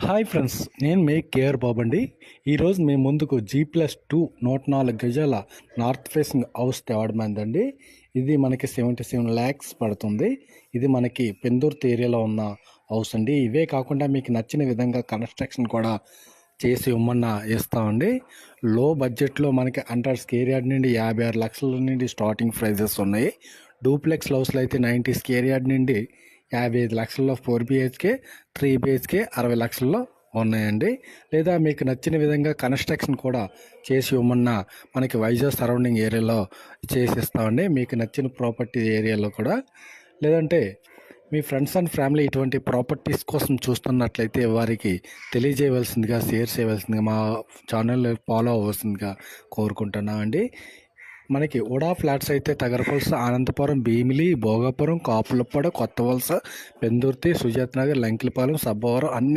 Hi friends, నేను మీ KR బాబు అండి. ఈరోజు మీ ముందుకు G+2 104 గజాల నార్త్ ఫేసింగ్ హౌస్ తేవడమైందండి. ఇది మనకి 77 lakhs పడుతుంది. ఇది మనకి పెందుర్తి ఏరియాలో ఉన్న హౌస్ అండి. ఇవే కాకుండా మీకు నచ్చిన విధంగా కన్స్ట్రక్షన్ కూడా చేసి ఇవ్వమన్నా ఇస్తామండి. లో బడ్జెట్లో మనకి 100 స్క్వేర్ యార్డ్ నుండి 56 లక్షల నుండి స్టార్టింగ్ ప్రైజెస్ ఉన్నాయి. డూప్లెక్స్ హౌస్లో అయితే 90 స్క్వేర్ యార్డ్ నుండి 55 లక్షల్లో 4 BHK, 3 BHK 60 లక్షల్లో ఉన్నాయండి. లేదా మీకు నచ్చిన విధంగా కన్స్ట్రక్షన్ కూడా చేసి ఇవ్వమన్నా మనకి వైజాగ్ సరౌండింగ్ ఏరియాలో చేసి ఇస్తామండి. మీకు నచ్చిన ప్రాపర్టీ ఏరియాలో కూడా. లేదంటే మీ ఫ్రెండ్స్ అండ్ ఫ్యామిలీ ఇటువంటి ప్రాపర్టీస్ కోసం చూస్తున్నట్లయితే వారికి తెలియజేయవలసిందిగా, షేర్ చేయవలసిందిగా, మా ఛానల్ ఫాలో అవ్వాల్సిందిగా కోరుకుంటున్నామండి. మనకి ఉడా ఫ్లాట్స్ అయితే తగరపల్స, అనంతపురం, భీమిలి, భోగాపురం, కాపులపాడు, కొత్త వలస, పెందుర్తి, సుజాత్ నగర్, లంకిలపాలెం, సబ్బవరం అన్ని